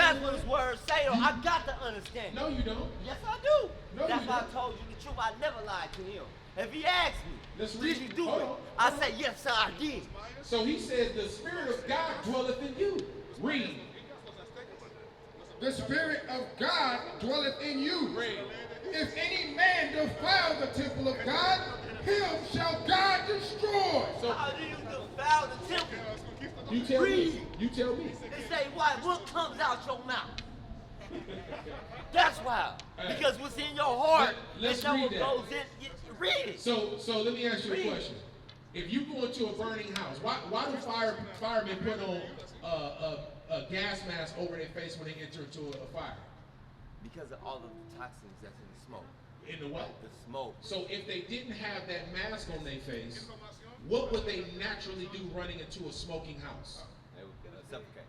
that's what his words say, though. I got to understand. No, you don't. Yes, I do. No, that's you why don't. I told you the truth. I never lied to him. If he asked me, did you do it? I say, yes, sir, I did. So he says, the Spirit of God dwelleth in you. Read. The Spirit of God dwelleth in you. Read. If any man defile the temple of God, him shall God destroy. So, how do you defile the temple? You tell me. You tell me. They say, why? What comes out your mouth? That's why. Because what's in your heart, Let's and read what that. goes in, read it. So let me ask you a question. If you go into a burning house, why do firemen put on a gas mask over their face when they enter into a fire? Because of all of the toxins that's in the smoke. In the what? The smoke. So if they didn't have that mask on their face, what would they naturally do running into a smoking house? They would suffocate.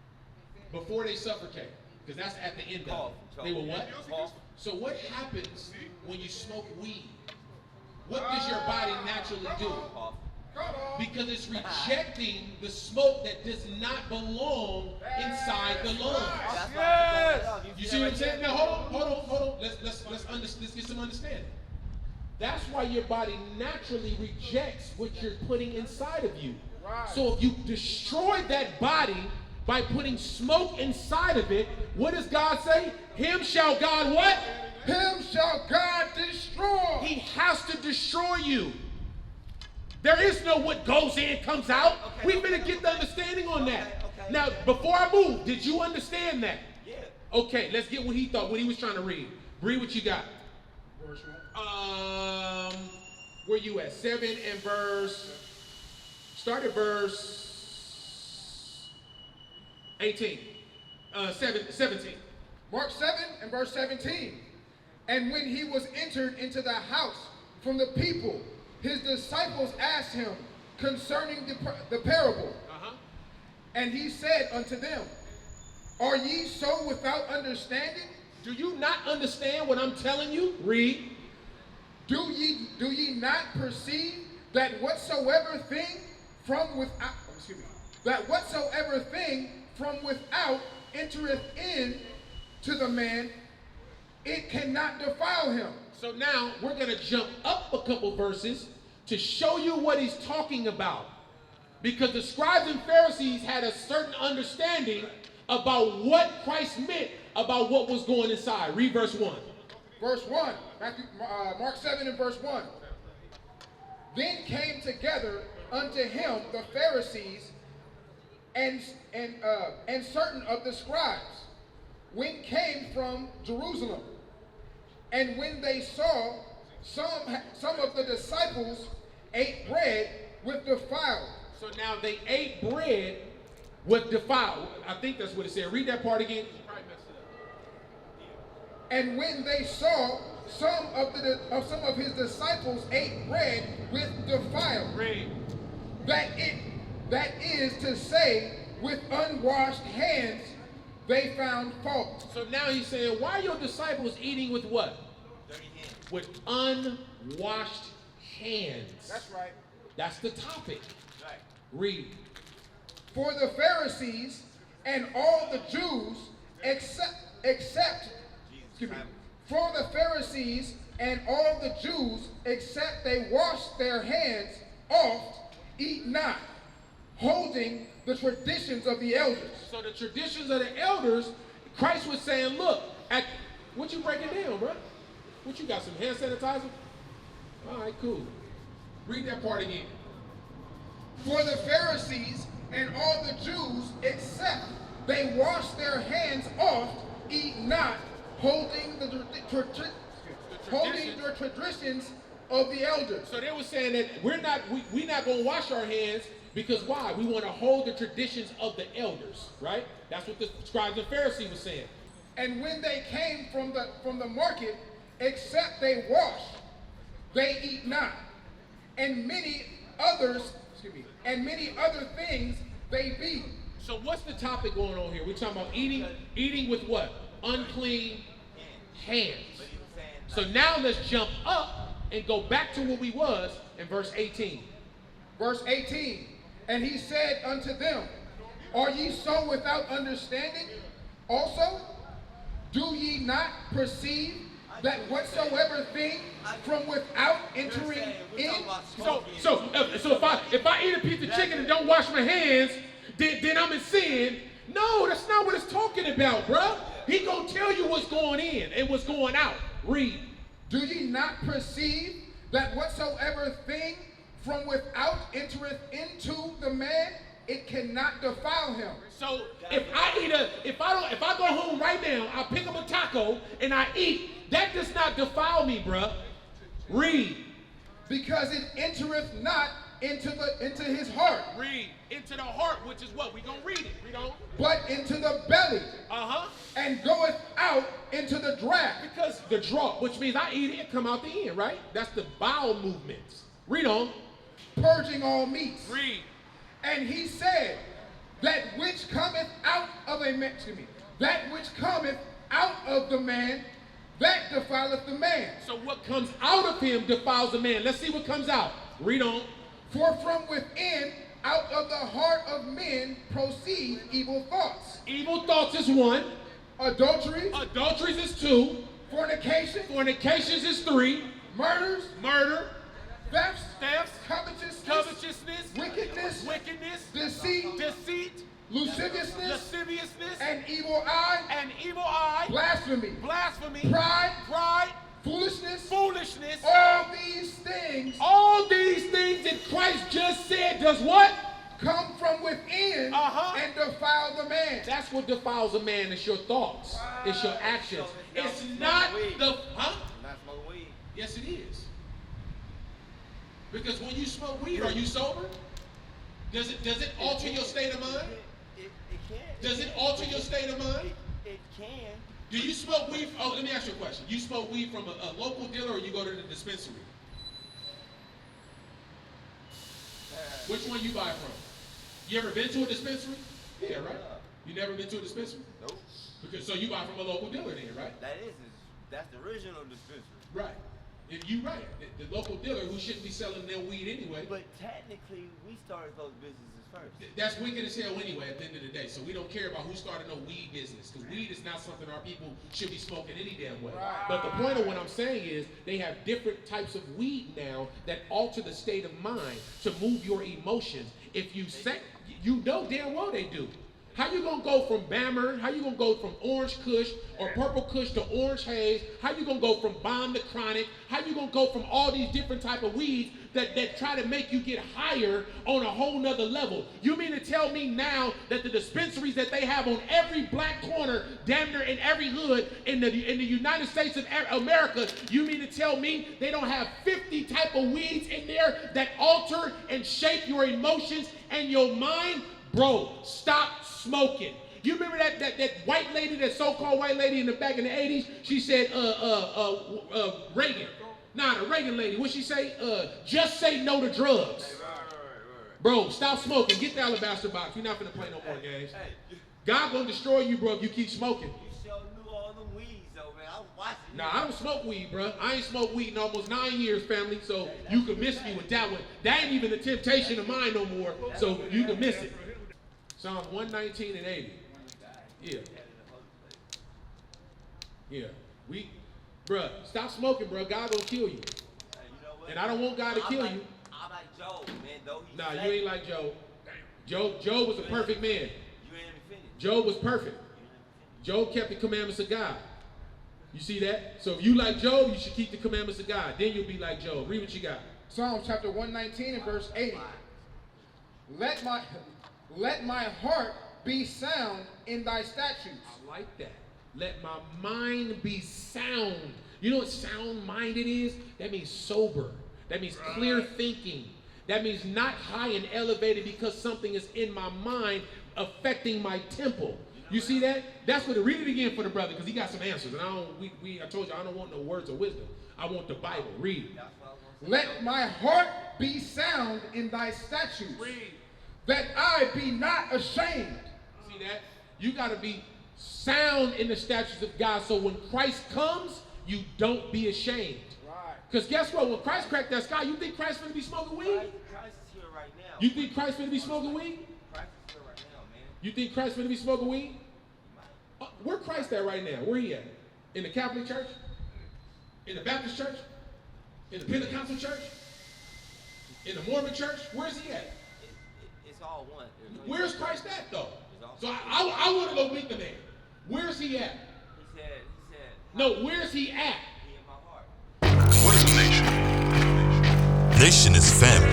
Before they suffocate, because that's at the end of it. They will what? So what happens when you smoke weed? What does your body naturally do? Because it's rejecting the smoke that does not belong inside the lungs. Yes. You see what I'm saying? Now hold on. Let's get some understanding. That's why your body naturally rejects what you're putting inside of you. So if you destroy that body by putting smoke inside of it, what does God say? Him shall God what? Him shall God destroy. He has to destroy you. There is no what goes in comes out. We better get the understanding on that. Now, before I move, did you understand that? Yeah. Okay, let's get what he thought, what he was trying to read. Read what you got. Verse 1. Where you at? 7 and verse. Start at verse 18. 17. Mark 7 and verse 17. And when he was entered into the house from the people, his disciples asked him concerning the parable. And he said unto them, are ye so without understanding? Do you not understand what I'm telling you? Read. Do ye not perceive that whatsoever thing from without entereth in to the man, it cannot defile him. So now we're going to jump up a couple verses to show you what he's talking about. Because the scribes and Pharisees had a certain understanding about what Christ meant about what was going inside. Read verse 1. Verse 1, Mark 7 and verse 1. Then came together unto him the Pharisees and certain of the scribes, when came from Jerusalem. And when they saw some of the disciples ate bread with defiled. So now they ate bread with defiled. I think that's what it said. Read that part again. And when they saw some of his disciples ate bread with defiled. Read. That is to say, with unwashed hands, they found fault. So now he's saying, why are your disciples eating with what? Dirty hands. With unwashed hands. That's right. That's the topic. Right. Read. For the Pharisees and all the Jews for the Pharisees and all the Jews, except they wash their hands oft, eat not, holding the traditions of the elders. So the traditions of the elders, Christ was saying, look, what you breaking down, bro? What you got, some hand sanitizer? All right, cool. Read that part again. For the Pharisees and all the Jews, except they wash their hands oft, eat not, holding the traditions of the elders. So they were saying that we're not going to wash our hands because why? We want to hold the traditions of the elders, right? That's what the scribes and Pharisees were saying. And when they came from the market, except they wash, they eat not. And many other things they be. So what's the topic going on here? We're talking about eating with what? Unclean hands. So now let's jump up and go back to where we was in verse 18. Verse 18. And he said unto them, are ye so without understanding? Also, do ye not perceive that whatsoever thing from without entering in? So if I eat a piece of chicken and don't wash my hands, then I'm in sin. No, that's not what it's talking about, bruh. He gonna tell you what's going in and what's going out. Read. Do ye not perceive that whatsoever thing from without entereth into the man, it cannot defile him? So if I go home right now, I pick up a taco and I eat, that does not defile me, bruh. Read. Because it entereth not into his heart. Read. Into the heart, which is what? We gonna read it. Read on. But into the belly. And goeth out into the draught. Because the draught, which means I eat it come out the end, right? That's the bowel movements. Read on. Purging all meats. Read. And he said, that which cometh out of a man, that which cometh out of the man, that defileth the man. So what comes out of him defiles the man. Let's see what comes out. Read on. For from within, out of the heart of men, proceed evil thoughts. Evil thoughts is one. Adulteries. Adulteries is two. Fornication. Fornications is three. Murders. Murder. Thefts. Covetousness. Wickedness. Deceit. Lasciviousness. And evil eye. Blasphemy. Pride. Foolishness. All these things that Christ just said does what? Come from within and defile the man. That's what defiles a man. It's your thoughts. It's your actions. It's not the Not smoke weed. Yes, it is. Because when you smoke weed, are you sober? Does it alter your state of mind? It can. Does it alter your state of mind? It can. Do you smoke weed? Oh, let me ask you a question. You smoke weed from a local dealer or you go to the dispensary? Which one you buy from? You ever been to a dispensary? Yeah, right? You never been to a dispensary? Nope. So you buy from a local dealer then, right? That's the original dispensary. Right. And you right. The local dealer who shouldn't be selling their weed anyway. But technically, we started those businesses first. That's wicked as hell anyway at the end of the day. So we don't care about who started no weed business. Because weed is not something our people should be smoking any damn way. Right. But the point of what I'm saying is they have different types of weed now that alter the state of mind to move your emotions. If you say, you know damn well they do. How you gonna go from Bammer? How you gonna go from Orange Kush or Purple Kush to Orange Haze? How you gonna go from Bomb to Chronic? How you gonna go from all these different type of weeds that try to make you get higher on a whole nother level? You mean to tell me now that the dispensaries that they have on every black corner, damn near in every hood in the United States of America, you mean to tell me they don't have 50 type of weeds in there that alter and shape your emotions and your mind? Bro, stop smoking. You remember that white lady, that so-called white lady in the back in the 80s? She said, Reagan. Nah, the Reagan lady. What'd she say? Just say no to drugs. Right. Bro, stop smoking. Get the alabaster box. You're not gonna play no more games. God gonna destroy you, bro, if you keep smoking. You sure knew all them weeds, though, man. I was watching. Nah, I don't smoke weed, bro. I ain't smoked weed in almost 9 years, family. So you can miss me with that one. That ain't even the temptation of mine no more. So you can miss it. Psalms 119 and 80. Yeah. Bruh, stop smoking, bruh. God gonna kill you. And I don't want God to kill you. I'm like Job, man. Though nah, you ain't like Job. Job was a perfect man. You ain't even finished. Job was perfect. Job kept the commandments of God. You see that? So if you like Job, you should keep the commandments of God. Then you'll be like Job. Read what you got. Psalms chapter 119 and verse 80. Let my heart be sound in thy statutes. I like that. Let my mind be sound. You know what sound-minded is? That means sober. That means clear thinking. That means not high and elevated because something is in my mind affecting my temple. You see that? That's what. Read it again for the brother because he got some answers. And I told you I don't want no words of wisdom. I want the Bible. Read. Let my heart be sound in thy statutes. Read. That I be not ashamed. See that? You got to be sound in the statutes of God so when Christ comes, you don't be ashamed. Right. Because guess what? When Christ cracked that sky, you think Christ's going to be smoking weed? Christ is here right now. You think Christ's going to be smoking weed? Christ is here right now, man. You think Christ's going to be smoking weed? Where Christ at right now? Where he at? In the Catholic Church? In the Baptist Church? In the Pentecostal Church? In the Mormon Church? Where's he at? It's all one. Where's Christ at, though? So I want to go meet the man. Where's he at? He said. No, where's he at? He in my heart. What is a nation? Nation is family.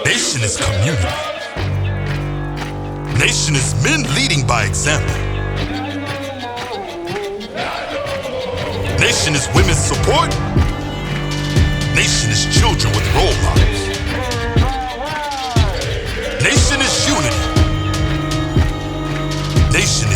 Nation is community. Nation is men leading by example. Nation is women's support. Nation is children with role models. Nation is unity. Nation